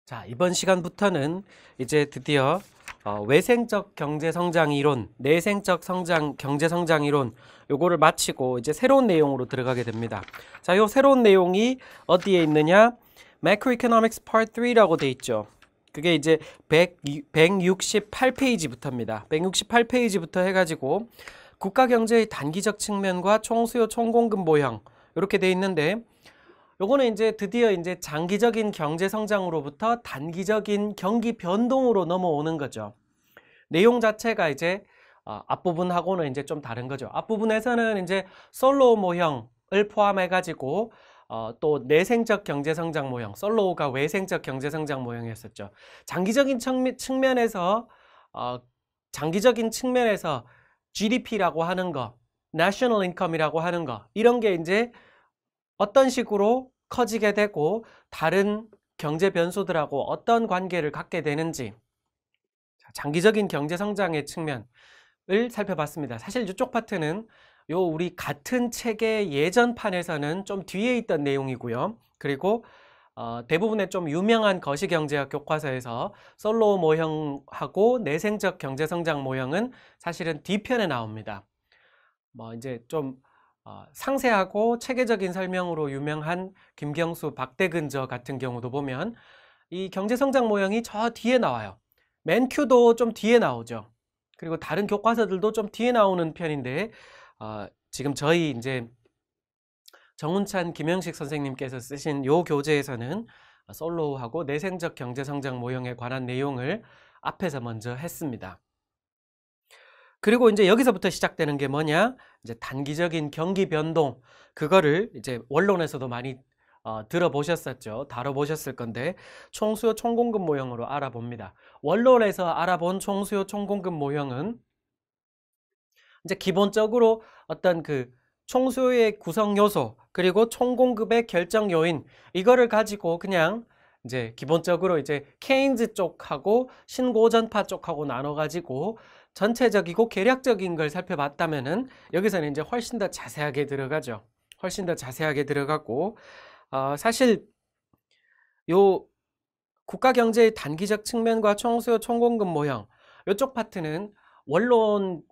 자, 이번 시간부터는 이제 드디어 외생적 경제성장 이론, 내생적 경제성장 이론 요거를 마치고 이제 새로운 내용으로 들어가게 됩니다. 자, 요 새로운 내용이 어디에 있느냐? Macroeconomics Part 3라고 돼 있죠. 그게 이제 168페이지부터입니다. 168페이지부터 해가지고 국가경제의 단기적 측면과 총수요 총공급 모형 이렇게 돼 있는데, 요거는 이제 드디어 이제 장기적인 경제 성장으로부터 단기적인 경기 변동으로 넘어오는 거죠. 내용 자체가 이제 앞부분하고는 이제 좀 다른 거죠. 앞부분에서는 이제 솔로우 모형을 포함해 가지고 또 내생적 경제 성장 모형, 솔로우가 외생적 경제 성장 모형이었었죠. 장기적인 측면에서 장기적인 측면에서 GDP라고 하는 거, National Income이라고 하는 거, 이런 게 이제 어떤 식으로 커지게 되고 다른 경제 변수들하고 어떤 관계를 갖게 되는지, 장기적인 경제 성장의 측면을 살펴봤습니다. 사실 이쪽 파트는 우리 같은 책의 예전판에서는 좀 뒤에 있던 내용이고요. 그리고 대부분의 좀 유명한 거시경제학 교과서에서 솔로우 모형하고 내생적 경제성장 모형은 사실은 뒤편에 나옵니다. 뭐 이제 좀 상세하고 체계적인 설명으로 유명한 김경수, 박대근저 같은 경우도 보면 이 경제성장 모형이 저 뒤에 나와요. 맨큐도 좀 뒤에 나오죠. 그리고 다른 교과서들도 좀 뒤에 나오는 편인데, 지금 저희 이제 정운찬, 김영식 선생님께서 쓰신 요 교재에서는 솔로우하고 내생적 경제성장 모형에 관한 내용을 앞에서 먼저 했습니다. 그리고 이제 여기서부터 시작되는 게 뭐냐? 이제 단기적인 경기 변동, 그거를 이제 원론에서도 많이 들어보셨었죠. 다뤄보셨을 건데, 총수요 총공급 모형으로 알아봅니다. 원론에서 알아본 총수요 총공급 모형은 이제 기본적으로 어떤 그 총수요의 구성 요소, 그리고 총공급의 결정 요인, 이거를 가지고 그냥 이제 기본적으로 이제 케인즈 쪽하고 신고전파 쪽하고 나눠가지고 전체적이고 계략적인 걸 살펴봤다면은, 여기서는 이제 훨씬 더 자세하게 들어가죠. 훨씬 더 자세하게 들어가고, 사실 요 국가 경제의 단기적 측면과 총수요 총공급 모형, 요쪽 파트는 원론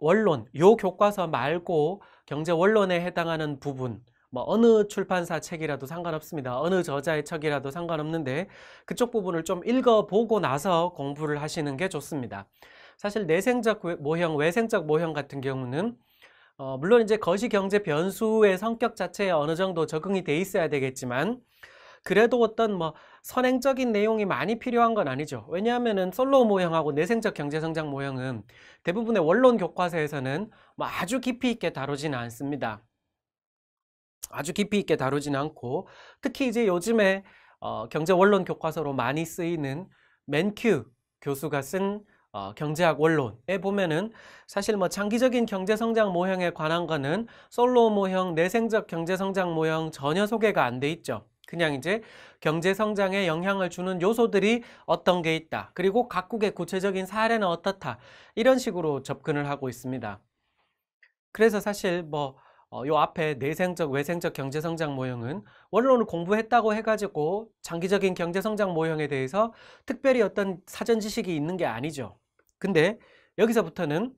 요 교과서 말고 경제 원론에 해당하는 부분, 뭐 어느 출판사 책이라도 상관없습니다. 어느 저자의 책이라도 상관없는데, 그쪽 부분을 좀 읽어보고 나서 공부를 하시는 게 좋습니다. 사실 내생적 모형, 외생적 모형 같은 경우는 물론 이제 거시경제 변수의 성격 자체에 어느 정도 적응이 돼 있어야 되겠지만, 그래도 어떤 뭐 선행적인 내용이 많이 필요한 건 아니죠. 왜냐하면은 솔로우 모형하고 내생적 경제성장 모형은 대부분의 원론 교과서에서는 뭐 아주 깊이 있게 다루지는 않습니다. 아주 깊이 있게 다루지는 않고, 특히 이제 요즘에 경제 원론 교과서로 많이 쓰이는 맨큐 교수가 쓴 경제학 원론에 보면은 사실 뭐 장기적인 경제성장 모형에 관한 거는 솔로우 모형, 내생적 경제성장 모형 전혀 소개가 안 돼 있죠. 그냥 이제 경제성장에 영향을 주는 요소들이 어떤 게 있다, 그리고 각국의 구체적인 사례는 어떻다, 이런 식으로 접근을 하고 있습니다. 그래서 사실 뭐 요 앞에 내생적, 외생적 경제성장 모형은 원론을 공부했다고 해가지고 장기적인 경제성장 모형에 대해서 특별히 어떤 사전 지식이 있는 게 아니죠. 근데 여기서부터는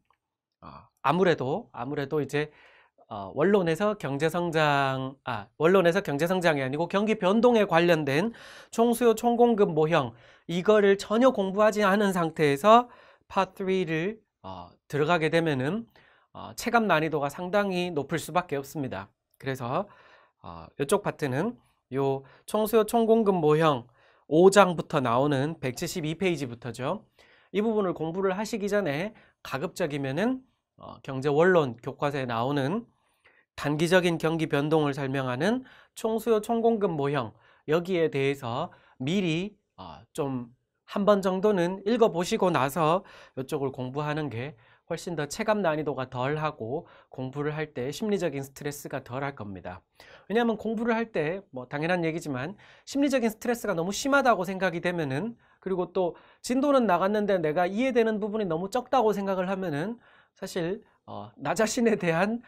아무래도 이제 원론에서 경제성장이 아니고 경기 변동에 관련된 총수요 총공급 모형, 이거를 전혀 공부하지 않은 상태에서 파 3를 들어가게 되면은 체감 난이도가 상당히 높을 수밖에 없습니다. 그래서 이쪽 파트는 요 총수요 총공급 모형 5장부터 나오는 172페이지부터죠. 이 부분을 공부를 하시기 전에 가급적이면은 경제 원론 교과서에 나오는 단기적인 경기 변동을 설명하는 총수요 총공급 모형, 여기에 대해서 미리 좀 한 번 정도는 읽어보시고 나서 이쪽을 공부하는 게 훨씬 더 체감 난이도가 덜하고 공부를 할 때 심리적인 스트레스가 덜할 겁니다. 왜냐하면 공부를 할 때 뭐 당연한 얘기지만 심리적인 스트레스가 너무 심하다고 생각이 되면은, 그리고 또 진도는 나갔는데 내가 이해되는 부분이 너무 적다고 생각을 하면은 사실 나 자신에 대한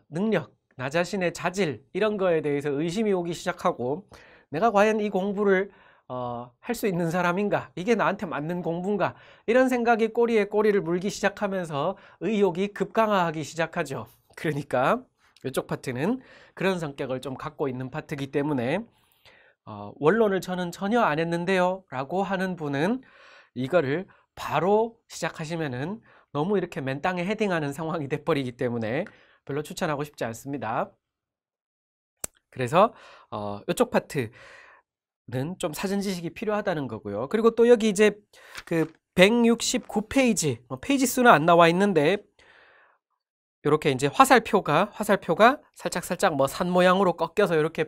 능력, 나 자신의 자질, 이런 거에 대해서 의심이 오기 시작하고, 내가 과연 이 공부를 할 수 있는 사람인가? 이게 나한테 맞는 공부인가? 이런 생각이 꼬리에 꼬리를 물기 시작하면서 의욕이 급강하기 시작하죠. 그러니까 이쪽 파트는 그런 성격을 좀 갖고 있는 파트이기 때문에 원론을 저는 전혀 안 했는데요 라고 하는 분은 이거를 바로 시작하시면은 너무 이렇게 맨땅에 헤딩하는 상황이 돼버리기 때문에 별로 추천하고 싶지 않습니다. 그래서 이쪽 파트는 좀 사전 지식이 필요하다는 거고요. 그리고 또 여기 이제 그 169페이지 페이지 수는 안 나와 있는데 이렇게 이제 화살표가 살짝 뭐 산 모양으로 꺾여서 이렇게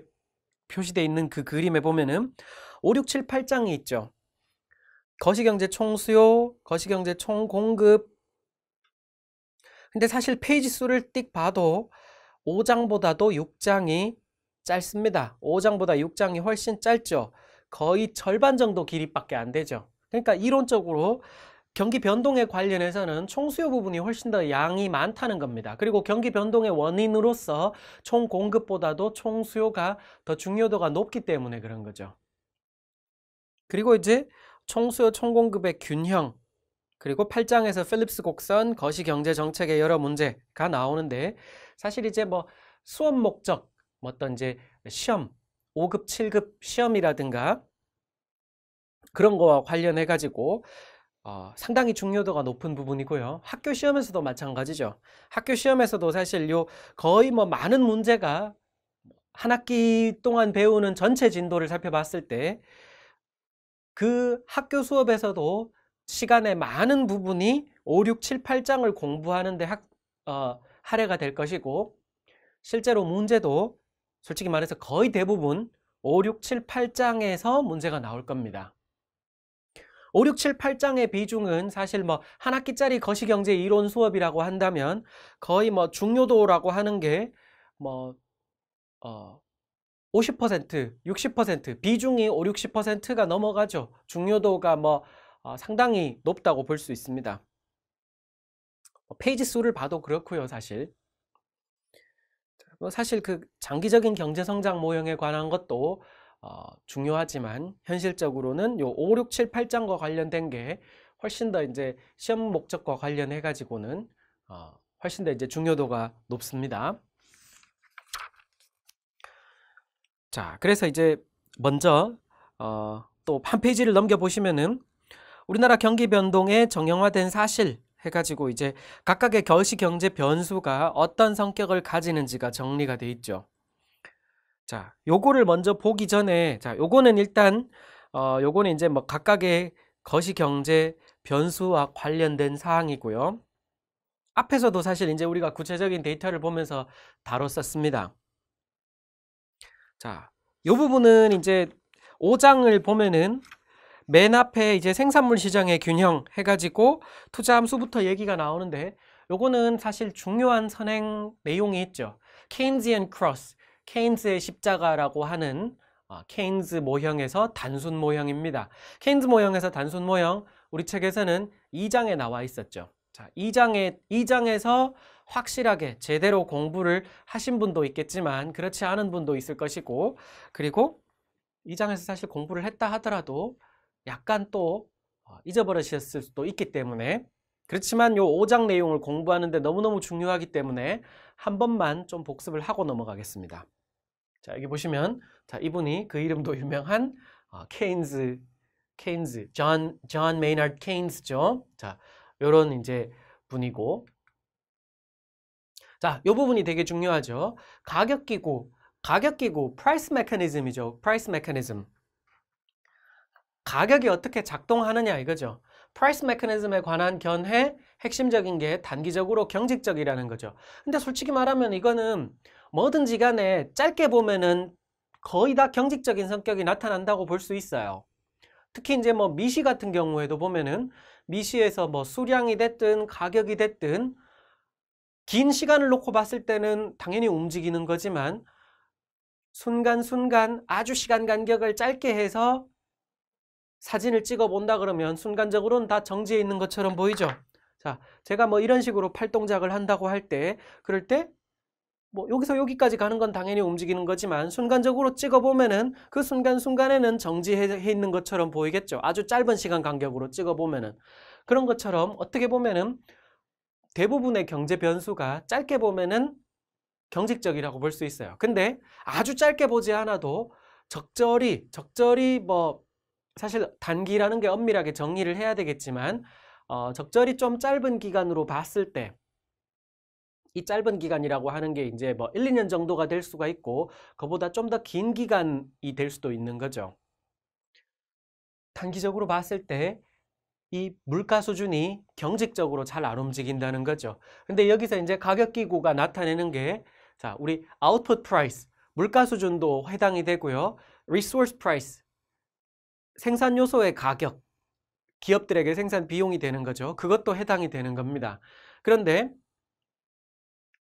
표시되어 있는 그 그림에 보면은 5, 6, 7, 8장이 있죠. 거시경제 총수요, 거시경제 총공급. 근데 사실 페이지 수를 띡 봐도 5장보다도 6장이 짧습니다. 5장보다 6장이 훨씬 짧죠. 거의 절반 정도 길이밖에 안 되죠. 그러니까 이론적으로 경기 변동에 관련해서는 총수요 부분이 훨씬 더 양이 많다는 겁니다. 그리고 경기 변동의 원인으로서 총공급보다도 총수요가 더 중요도가 높기 때문에 그런 거죠. 그리고 이제 총수요 총공급의 균형, 그리고 8장에서 필립스 곡선 거시경제정책의 여러 문제가 나오는데, 사실 이제 뭐 수업 목적, 뭐 어떤 이제 시험 5급 7급 시험이라든가 그런 거와 관련해 가지고 상당히 중요도가 높은 부분이고요. 학교 시험에서도 마찬가지죠. 학교 시험에서도 사실 거의 뭐 많은 문제가 한 학기 동안 배우는 전체 진도를 살펴봤을 때 그 학교 수업에서도 시간의 많은 부분이 5, 6, 7, 8장을 공부하는데 할애가 될 것이고, 실제로 문제도 솔직히 말해서 거의 대부분 5, 6, 7, 8장에서 문제가 나올 겁니다. 5, 6, 7, 8장의 비중은 사실 뭐 한 학기짜리 거시경제 이론 수업이라고 한다면 거의 뭐 중요도라고 하는 게 뭐 50%, 60% 비중이 5, 60%가 넘어가죠. 중요도가 뭐 상당히 높다고 볼 수 있습니다. 페이지 수를 봐도 그렇고요, 사실. 사실 그 장기적인 경제 성장 모형에 관한 것도 중요하지만 현실적으로는 요 5, 6, 7, 8장과 관련된 게 훨씬 더 이제 시험 목적과 관련해 가지고는 훨씬 더 이제 중요도가 높습니다. 자, 그래서 이제 먼저 또 한 페이지를 넘겨 보시면은 우리나라 경기 변동의 정형화된 사실 해가지고 이제 각각의 거시경제 변수가 어떤 성격을 가지는지가 정리가 돼 있죠. 자, 요거를 먼저 보기 전에, 자, 요거는 일단 요거는 이제 뭐 각각의 거시경제 변수와 관련된 사항이고요. 앞에서도 사실 이제 우리가 구체적인 데이터를 보면서 다뤘었습니다. 자, 요 부분은 이제 5장을 보면은 맨 앞에 이제 생산물 시장의 균형 해가지고 투자 함수부터 얘기가 나오는데, 요거는 사실 중요한 선행 내용이 있죠. 케인즈앤 크로스, 케인즈의 십자가라고 하는 케인즈 모형에서 단순 모형입니다. 케인즈 모형에서 단순 모형, 우리 책에서는 2장에 나와 있었죠. 자, 2장에서 확실하게 제대로 공부를 하신 분도 있겠지만 그렇지 않은 분도 있을 것이고, 그리고 2장에서 사실 공부를 했다 하더라도 약간 또 잊어버리셨을 수도 있기 때문에, 그렇지만 요 5장 내용을 공부하는데 너무너무 중요하기 때문에 한 번만 좀 복습을 하고 넘어가겠습니다. 자, 여기 보시면, 자, 이분이 그 이름도 유명한 케인즈, 존 메이너드 케인즈죠. 자, 요런 이제 분이고, 자, 요 부분이 되게 중요하죠. 가격기구, 프라이스 메커니즘이죠. 프라이스 메커니즘. 가격이 어떻게 작동하느냐 이거죠. 프라이스 메커니즘에 관한 견해, 핵심적인 게 단기적으로 경직적이라는 거죠. 근데 솔직히 말하면 이거는 뭐든지 간에 짧게 보면은 거의 다 경직적인 성격이 나타난다고 볼 수 있어요. 특히 이제 뭐 미시 같은 경우에도 보면은 미시에서 뭐 수량이 됐든 가격이 됐든 긴 시간을 놓고 봤을 때는 당연히 움직이는 거지만 순간순간 아주 시간 간격을 짧게 해서 사진을 찍어 본다 그러면 순간적으로는 다 정지해 있는 것처럼 보이죠. 자, 제가 뭐 이런 식으로 팔 동작을 한다고 할 때, 그럴 때 뭐 여기서 여기까지 가는 건 당연히 움직이는 거지만 순간적으로 찍어보면은 그 순간순간에는 정지해 있는 것처럼 보이겠죠. 아주 짧은 시간 간격으로 찍어보면은. 그런 것처럼 어떻게 보면은 대부분의 경제 변수가 짧게 보면은 경직적이라고 볼 수 있어요. 근데 아주 짧게 보지 않아도 적절히 뭐 사실 단기라는 게 엄밀하게 정리를 해야 되겠지만 적절히 좀 짧은 기간으로 봤을 때 이 짧은 기간이라고 하는 게 이제 뭐 1, 2년 정도가 될 수가 있고 그보다 좀 더 긴 기간이 될 수도 있는 거죠. 단기적으로 봤을 때 이 물가 수준이 경직적으로 잘 안 움직인다는 거죠. 근데 여기서 이제 가격 기구가 나타내는 게 자, 우리 output price, 물가 수준도 해당이 되고요. resource price, 생산 요소의 가격, 기업들에게 생산 비용이 되는 거죠. 그것도 해당이 되는 겁니다. 그런데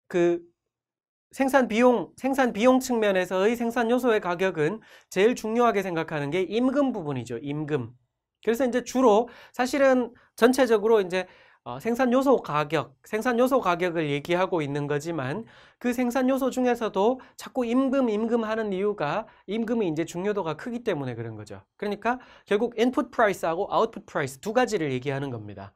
그 생산 비용 측면에서의 생산 요소의 가격은 제일 중요하게 생각하는 게 임금 부분이죠. 임금. 그래서 이제 주로 사실은 전체적으로 이제 생산 요소 가격을 얘기하고 있는 거지만 그 생산 요소 중에서도 자꾸 임금 하는 이유가 임금이 이제 중요도가 크기 때문에 그런 거죠. 그러니까 결국 인풋 프라이스하고 아웃풋 프라이스 두 가지를 얘기하는 겁니다.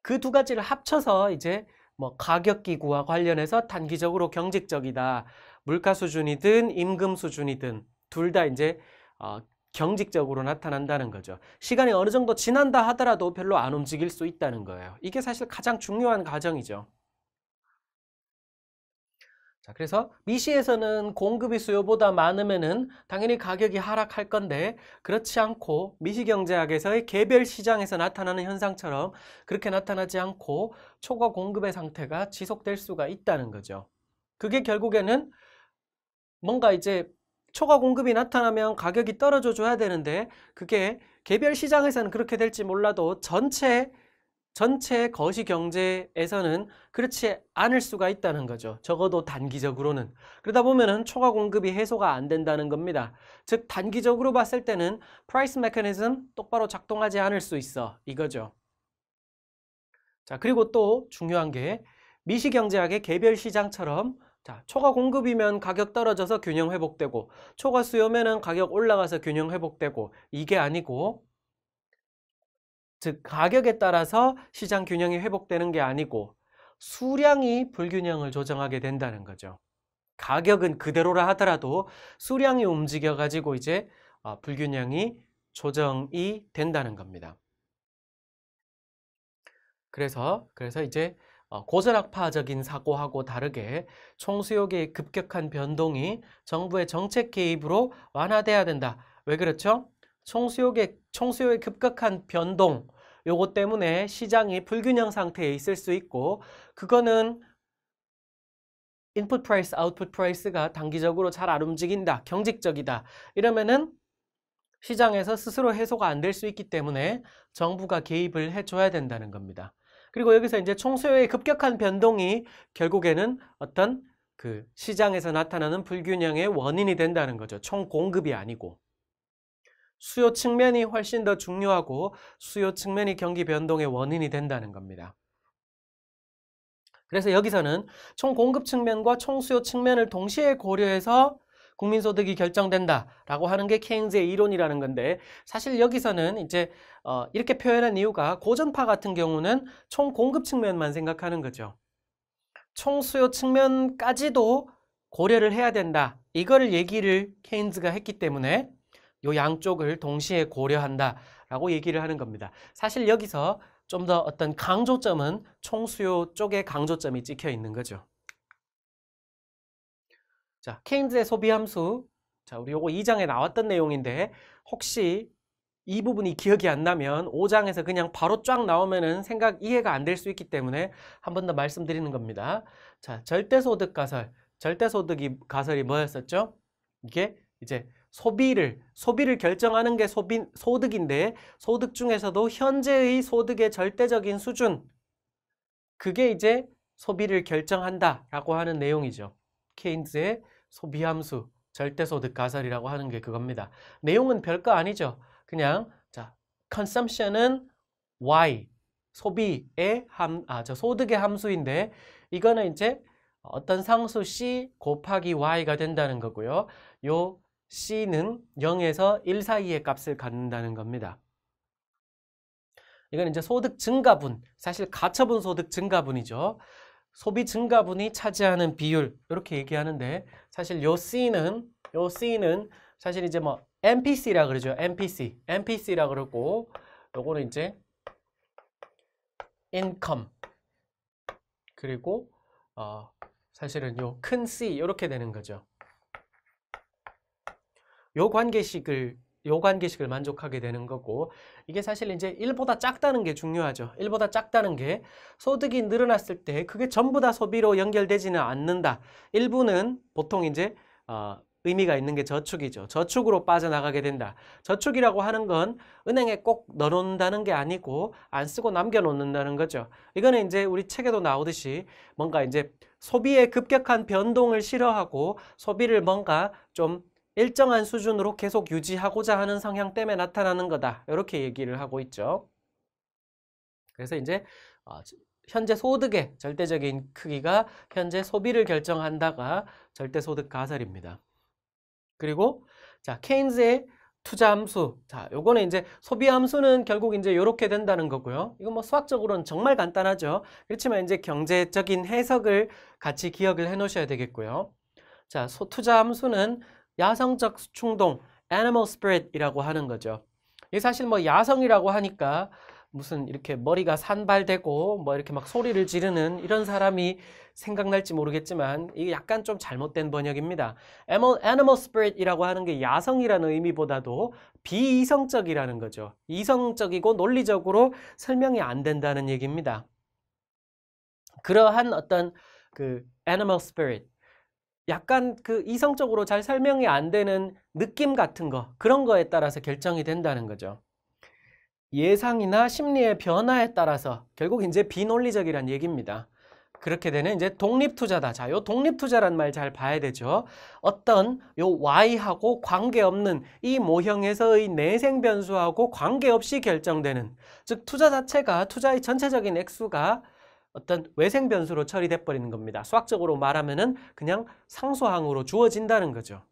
그 두 가지를 합쳐서 이제 뭐 가격 기구와 관련해서 단기적으로 경직적이다. 물가 수준이든 임금 수준이든 둘 다 이제 경직적으로 나타난다는 거죠. 시간이 어느 정도 지난다 하더라도 별로 안 움직일 수 있다는 거예요. 이게 사실 가장 중요한 과정이죠. 자, 그래서 미시에서는 공급이 수요보다 많으면은 당연히 가격이 하락할 건데 그렇지 않고 미시경제학에서의 개별 시장에서 나타나는 현상처럼 그렇게 나타나지 않고 초과 공급의 상태가 지속될 수가 있다는 거죠. 그게 결국에는 뭔가 이제 초과 공급이 나타나면 가격이 떨어져 줘야 되는데 그게 개별 시장에서는 그렇게 될지 몰라도 전체 거시 경제에서는 그렇지 않을 수가 있다는 거죠. 적어도 단기적으로는. 그러다 보면은 초과 공급이 해소가 안 된다는 겁니다. 즉 단기적으로 봤을 때는 프라이스 메커니즘 똑바로 작동하지 않을 수 있어. 이거죠. 자, 그리고 또 중요한 게 미시경제학의 개별 시장처럼 자, 초과 공급이면 가격 떨어져서 균형 회복되고 초과 수요면은 가격 올라가서 균형 회복되고 이게 아니고 즉 가격에 따라서 시장 균형이 회복되는 게 아니고 수량이 불균형을 조정하게 된다는 거죠. 가격은 그대로라 하더라도 수량이 움직여 가지고 이제 불균형이 조정이 된다는 겁니다. 그래서 이제 고전학파적인 사고하고 다르게 총수요의 급격한 변동이 정부의 정책 개입으로 완화돼야 된다. 왜 그렇죠? 총수요의 급격한 변동, 요것 때문에 시장이 불균형 상태에 있을 수 있고 그거는 인풋 프라이스, 아웃풋 프라이스가 단기적으로 잘 안 움직인다, 경직적이다. 이러면은 시장에서 스스로 해소가 안 될 수 있기 때문에 정부가 개입을 해줘야 된다는 겁니다. 그리고 여기서 이제 총수요의 급격한 변동이 결국에는 어떤 그 시장에서 나타나는 불균형의 원인이 된다는 거죠. 총 공급이 아니고. 수요 측면이 훨씬 더 중요하고 수요 측면이 경기 변동의 원인이 된다는 겁니다. 그래서 여기서는 총 공급 측면과 총 수요 측면을 동시에 고려해서 국민소득이 결정된다라고 하는 게 케인즈의 이론이라는 건데 사실 여기서는 이제 이렇게 표현한 이유가 고전파 같은 경우는 총 공급 측면만 생각하는 거죠. 총 수요 측면까지도 고려를 해야 된다. 이거를 얘기를 케인즈가 했기 때문에 요 양쪽을 동시에 고려한다라고 얘기를 하는 겁니다. 사실 여기서 좀 더 어떤 강조점은 총수요 쪽에 강조점이 찍혀 있는 거죠. 자, 케인즈의 소비함수. 자, 우리 요거 2장에 나왔던 내용인데 혹시 이 부분이 기억이 안 나면 5장에서 그냥 바로 쫙 나오면은 이해가 안 될 수 있기 때문에 한 번 더 말씀드리는 겁니다. 자, 절대소득 가설. 가설이 뭐였었죠? 이게 이제 소비를 결정하는 게 소득인데 소득 중에서도 현재의 소득의 절대적인 수준 그게 이제 소비를 결정한다라고 하는 내용이죠. 케인즈의 소비함수 절대소득 가설이라고 하는 게 그겁니다. 내용은 별거 아니죠. 그냥 자, consumption은 Y 소비의 소득의 함수인데 이거는 이제 어떤 상수 C 곱하기 Y가 된다는 거고요. 요 C는 0에서 1 사이의 값을 갖는다는 겁니다. 이건 이제 소득 증가분, 사실 가처분 소득 증가분이죠. 소비 증가분이 차지하는 비율, 이렇게 얘기하는데, 사실 요 C는 사실 이제 뭐 MPC라 그러죠. MPC라 그러고, 요거는 이제 income, 그리고 사실은 요 큰 C 이렇게 되는 거죠. 요 관계식을 만족하게 되는 거고, 이게 사실 이제 1보다 작다는 게 중요하죠. 1보다 작다는 게 소득이 늘어났을 때 그게 전부 다 소비로 연결되지는 않는다. 일부는 보통 이제 의미가 있는 게 저축이죠. 저축으로 빠져나가게 된다. 저축이라고 하는 건 은행에 꼭 넣어놓는다는 게 아니고 안 쓰고 남겨놓는다는 거죠. 이거는 이제 우리 책에도 나오듯이 뭔가 이제 소비의 급격한 변동을 싫어하고 소비를 뭔가 좀 일정한 수준으로 계속 유지하고자 하는 성향 때문에 나타나는 거다. 이렇게 얘기를 하고 있죠. 그래서 이제 현재 소득의 절대적인 크기가 현재 소비를 결정한다가 절대소득 가설입니다. 그리고 자, 케인즈의 투자 함수. 자, 요거는 이제 소비 함수는 결국 이제 이렇게 된다는 거고요. 이건 뭐 수학적으로는 정말 간단하죠. 그렇지만 이제 경제적인 해석을 같이 기억을 해 놓으셔야 되겠고요. 자, 투자 함수는 야성적 충동, animal spirit이라고 하는 거죠. 이게 사실 뭐 야성이라고 하니까 무슨 이렇게 머리가 산발되고 뭐 이렇게 막 소리를 지르는 이런 사람이 생각날지 모르겠지만 이게 약간 좀 잘못된 번역입니다. animal spirit이라고 하는 게 야성이라는 의미보다도 비이성적이라는 거죠. 이성적이고 논리적으로 설명이 안 된다는 얘기입니다. 그러한 어떤 그 animal spirit, 약간 그 이성적으로 잘 설명이 안 되는 느낌 같은 거, 그런 거에 따라서 결정이 된다는 거죠. 예상이나 심리의 변화에 따라서 결국 이제 비논리적이란 얘기입니다. 그렇게 되는 이제 독립투자다. 자, 요 독립투자란 말 잘 봐야 되죠. 어떤 요 Y하고 관계없는 이 모형에서의 내생 변수하고 관계없이 결정되는, 즉 투자 자체가 투자의 전체적인 액수가 어떤 외생 변수로 처리돼 버리는 겁니다. 수학적으로 말하면은 그냥 상수항으로 주어진다는 거죠.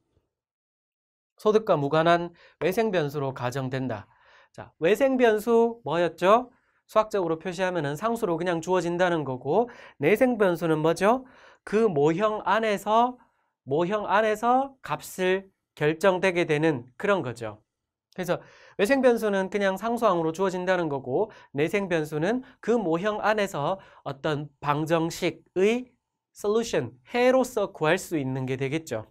소득과 무관한 외생 변수로 가정된다. 자, 외생 변수 뭐였죠? 수학적으로 표시하면은 상수로 그냥 주어진다는 거고, 내생 변수는 뭐죠? 그 모형 안에서 값을 결정되게 되는 그런 거죠. 그래서 외생 변수는 그냥 상수항으로 주어진다는 거고, 내생 변수는 그 모형 안에서 어떤 방정식의 솔루션, 해로서 구할 수 있는 게 되겠죠.